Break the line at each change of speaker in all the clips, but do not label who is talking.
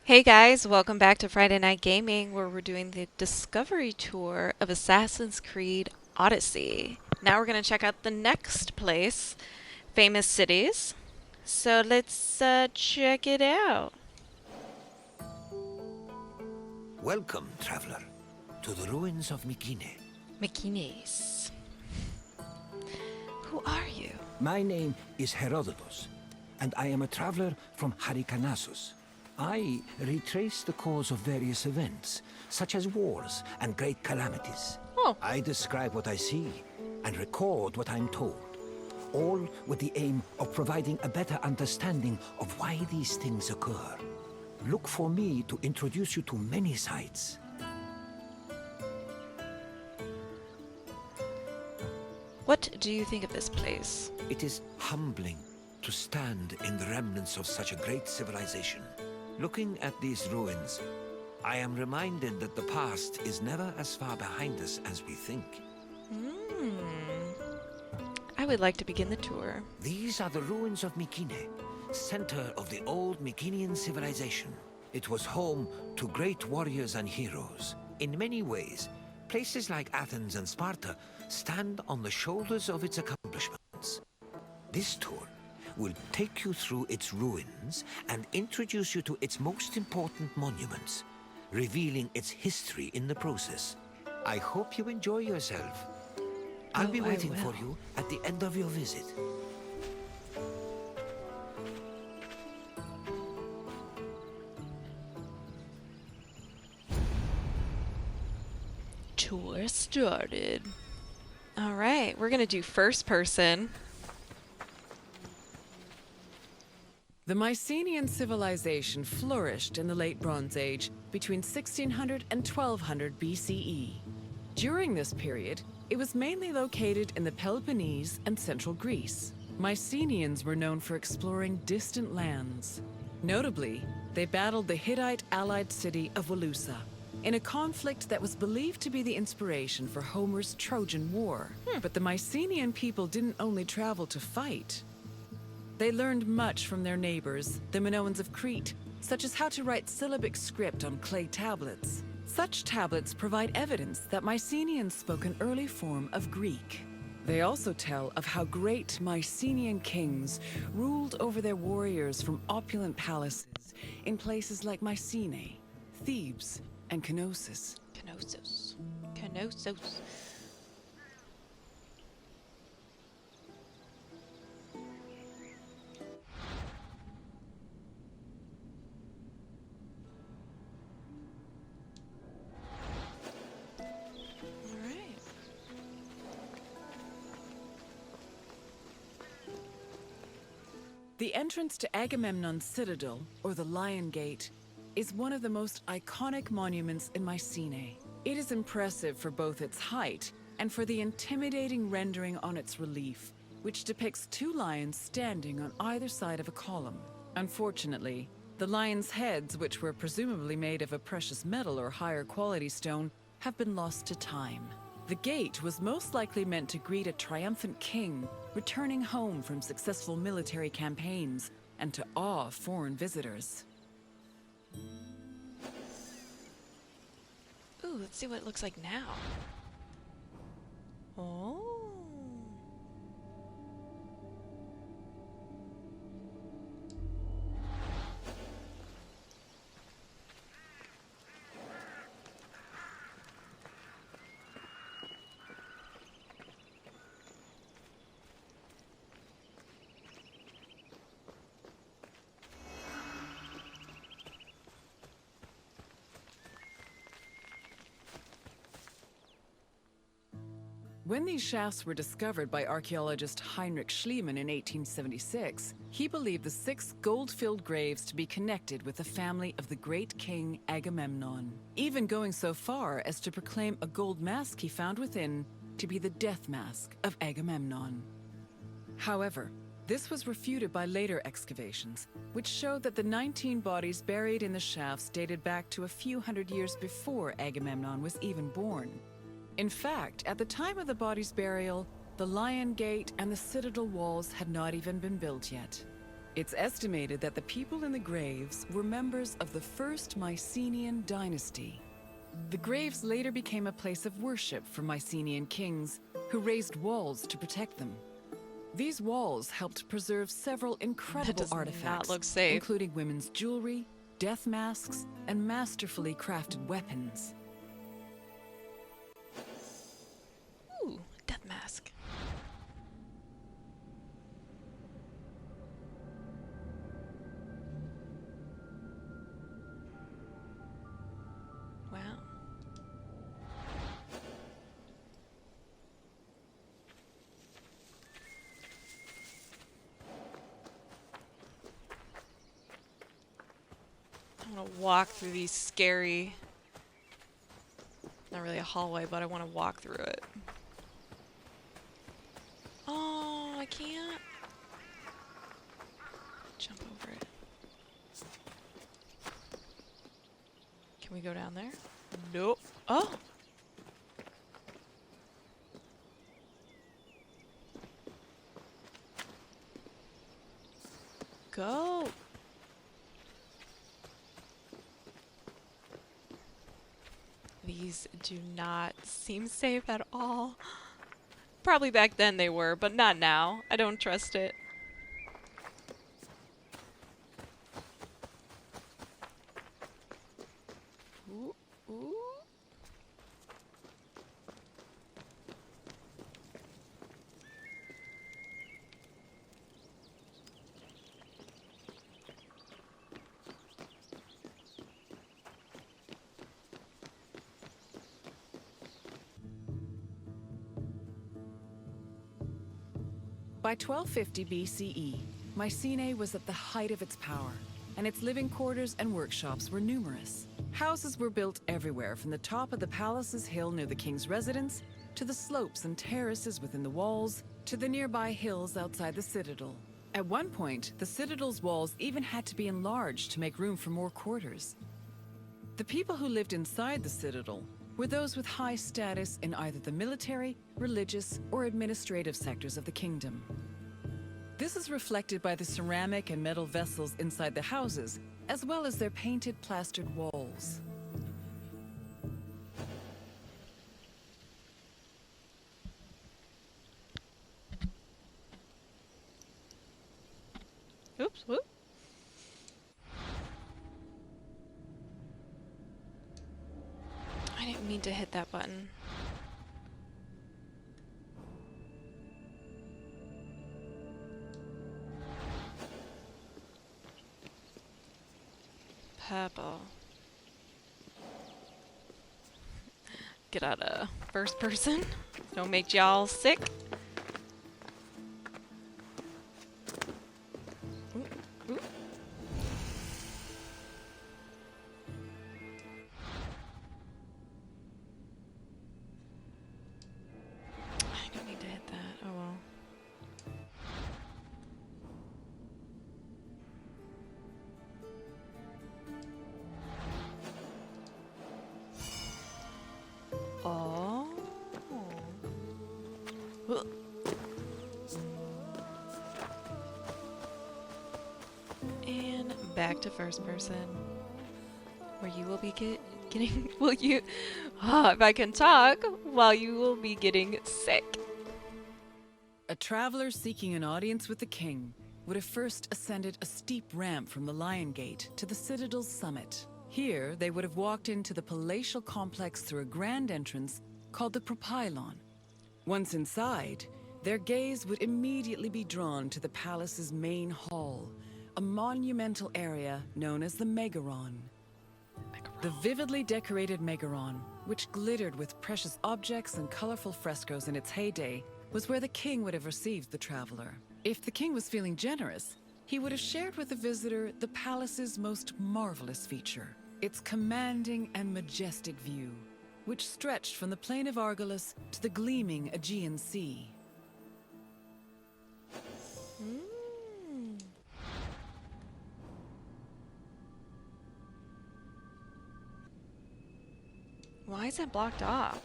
Hey guys, welcome back to Friday Night Gaming, where we're doing the Discovery Tour of Assassin's Creed Odyssey. Now we're going to check out the next place, Famous Cities. So let's check it out.
Welcome, traveler, to the ruins of Mycenae.
Mycenae. Who are you?
My name is Herodotus, and I am a traveler from Hyrcanassus. I retrace the cause of various events, such as wars and great calamities.
Oh,
I describe what I see and record what I'm told, all with the aim of providing a better understanding of why these things occur. Look for me to introduce you to many sites.
what do you think of this place?
It is humbling to stand in the remnants of such a great civilization. Looking at these ruins, I am reminded that the past is never as far behind us as we think.
Hmm. I would like to begin the tour.
These are the ruins of Mycenae, center of the old Mycenaean civilization. It was home to great warriors and heroes. In many ways, places like Athens and Sparta stand on the shoulders of its accomplishments. This tour will take you through its ruins and introduce you to its most important monuments, revealing its history in the process. I hope you enjoy yourself. I'll be waiting for you at the end of your visit.
Tour started. All right, we're going to do first person.
The Mycenaean civilization flourished in the Late Bronze Age between 1600 and 1200 BCE. During this period, it was mainly located in the Peloponnese and central Greece. Mycenaeans were known for exploring distant lands. Notably, they battled the Hittite-allied city of Walusa in a conflict that was believed to be the inspiration for Homer's Trojan War. But the Mycenaean people didn't only travel to fight. They learned much from their neighbors, the Minoans of Crete, such as how to write syllabic script on clay tablets. Such tablets provide evidence that Mycenaeans spoke an early form of Greek. They also tell of how great Mycenaean kings ruled over their warriors from opulent palaces in places like Mycenae, Thebes, and Knossos.
Knossos. All right.
The entrance to Agamemnon's citadel, or the Lion Gate, is one of the most iconic monuments in Mycenae. It is impressive for both its height and for the intimidating rendering on its relief, which depicts two lions standing on either side of a column. Unfortunately, the lions' heads, which were presumably made of a precious metal or higher quality stone, have been lost to time. The gate was most likely meant to greet a triumphant king returning home from successful military campaigns and to awe foreign visitors.
Ooh, let's see what it looks like now. Oh.
When these shafts were discovered by archaeologist Heinrich Schliemann in 1876, he believed the 6 gold-filled graves to be connected with the family of the great king Agamemnon, even going so far as to proclaim a gold mask he found within to be the death mask of Agamemnon. However, this was refuted by later excavations, which showed that the 19 bodies buried in the shafts dated back to a few hundred years before Agamemnon was even born. In fact, at the time of the body's burial, the Lion Gate and the citadel walls had not even been built yet. It's estimated that the people in the graves were members of the first Mycenaean dynasty. The graves later became a place of worship for Mycenaean kings, who raised walls to protect them. These walls helped preserve several
That
incredible
does
artifacts,
not look safe.
including women's jewelry, death masks, and masterfully crafted weapons.
Ooh, death mask. Wow. I'm gonna walk through these scary, not really a hallway, but I want to walk through it. Oh, I can't jump over it. Can we go down there? Nope. Oh! Go! These do not seem safe at all. Probably back then they were, but not now. I don't trust it. Ooh, ooh.
By 1250 BCE, Mycenae was at the height of its power, and its living quarters and workshops were numerous. Houses were built everywhere, from the top of the palace's hill near the king's residence, to the slopes and terraces within the walls, to the nearby hills outside the citadel. At one point, the citadel's walls even had to be enlarged to make room for more quarters. The people who lived inside the citadel were those with high status in either the military, religious, or administrative sectors of the kingdom. This is reflected by the ceramic and metal vessels inside the houses, as well as their painted plastered walls.
Oops, whoop. I didn't mean to hit that button. Purple. Get out of first person. Don't make y'all sick. Ooh, ooh. I don't need to hit that. Oh well. Oh. Ugh. And back to first person, where you will be getting, will you, if I can talk, while you will be getting sick.
A traveler seeking an audience with the king would have first ascended a steep ramp from the Lion Gate to the citadel's summit. Here, they would have walked into the palatial complex through a grand entrance called the Propylon. Once inside, their gaze would immediately be drawn to the palace's main hall, a monumental area known as the Megaron. The vividly decorated Megaron, which glittered with precious objects and colorful frescoes in its heyday, was where the king would have received the traveler. If the king was feeling generous, he would have shared with the visitor the palace's most marvelous feature, its commanding and majestic view, which stretched from the plain of Argolis to the gleaming Aegean Sea.
Why is it blocked off?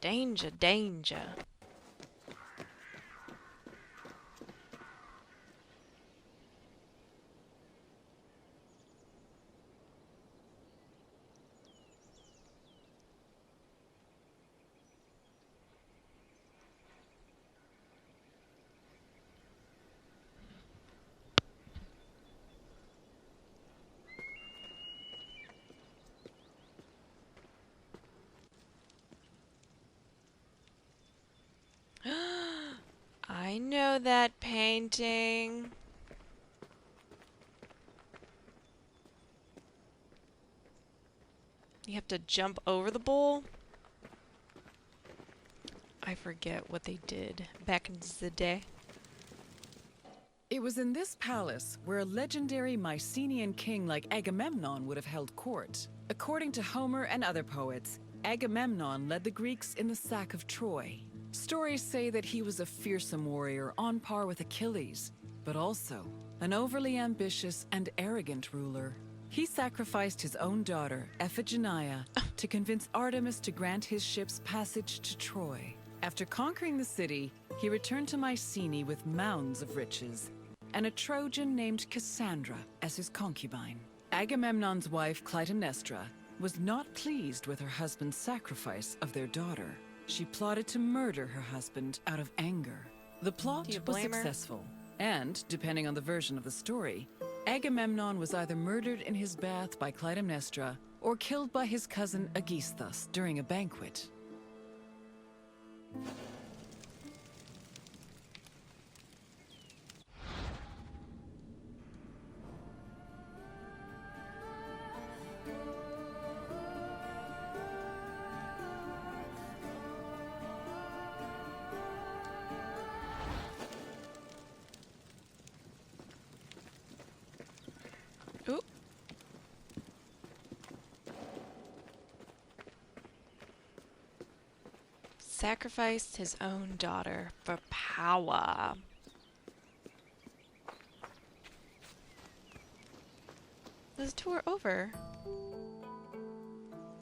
Danger, danger. know that painting. You have to jump over the bowl? I forget what they did back in the day.
It was in this palace where a legendary Mycenaean king like Agamemnon would have held court. According to Homer and other poets, Agamemnon led the Greeks in the sack of Troy. Stories say that he was a fearsome warrior on par with Achilles, but also an overly ambitious and arrogant ruler. He sacrificed his own daughter, Iphigenia, to convince Artemis to grant his ship's passage to Troy. After conquering the city, he returned to Mycenae with mounds of riches, and a Trojan named Cassandra as his concubine. Agamemnon's wife, Clytemnestra, was not pleased with her husband's sacrifice of their daughter. She plotted to murder her husband out of anger. The plot
Do you
was
blame her?
successful, and, depending on the version of the story, Agamemnon was either murdered in his bath by Clytemnestra or killed by his cousin Aegisthus during a banquet.
Ooh. Sacrificed his own daughter for power. Is the tour over?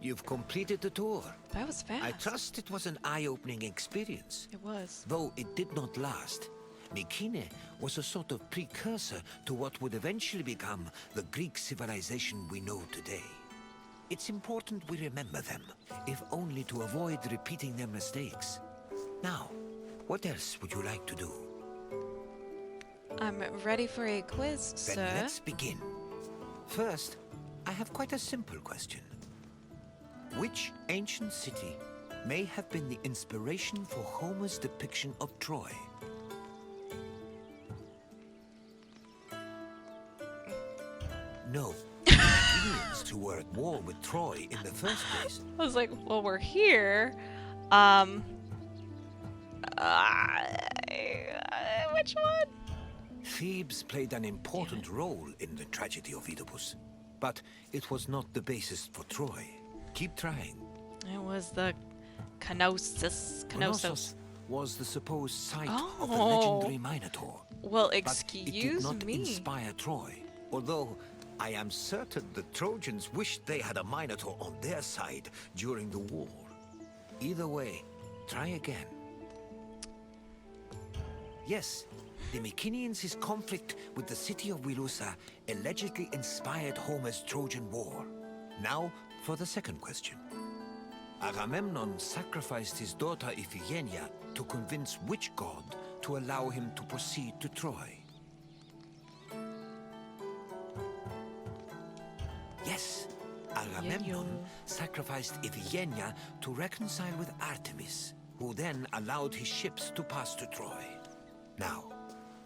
You've completed the tour.
That was fast.
I trust it was an eye-opening experience.
It was.
Though it did not last. Mycenae was a sort of precursor to what would eventually become the Greek civilization we know today. It's important we remember them, if only to avoid repeating their mistakes. Now, what else would you like to do?
I'm ready for a quiz,
Then
sir.
let's begin. First, I have quite a simple question. Which ancient city may have been the inspiration for Homer's depiction of Troy? No. The Athenians, who were at war with Troy in the first place.
I was like, well, we're here. Which one?
Thebes played an important role in the tragedy of Oedipus, but it was not the basis for Troy. Keep trying.
It was the Knossos.
Knossos was the supposed site of the
Oh.
legendary Minotaur.
Well,
But it did
excuse
not
me.
inspire Troy, although I am certain the Trojans wished they had a Minotaur on their side during the war. Either way, try again. Yes, the Mycenaeans' conflict with the city of Wilusa allegedly inspired Homer's Trojan War. Now for the second question. Agamemnon sacrificed his daughter Iphigenia to convince which god to allow him to proceed to Troy? Yes, Agamemnon sacrificed Iphigenia to reconcile with Artemis, who then allowed his ships to pass to Troy. Now,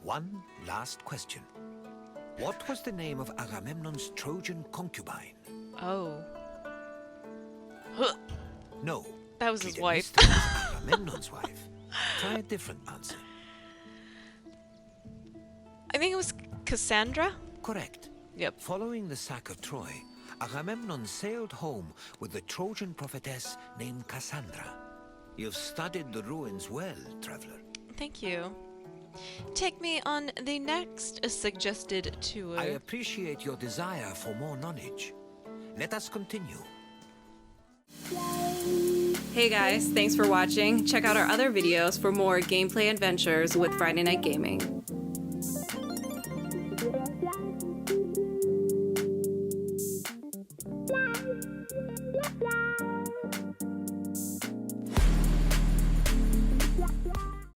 one last question. What was the name of Agamemnon's Trojan concubine?
Oh.
No.
That was his wife.
Clytemnestra was Agamemnon's wife. Try a different answer.
I think it was Cassandra.
Correct.
Yep.
Following the sack of Troy, Agamemnon sailed home with the Trojan prophetess named Cassandra. You've studied the ruins well, traveler.
Thank you. Take me on the next suggested tour.
I appreciate your desire for more knowledge. Let us continue.
Hey guys, thanks for watching. Check out our other videos for more gameplay adventures with Friday Night Gaming.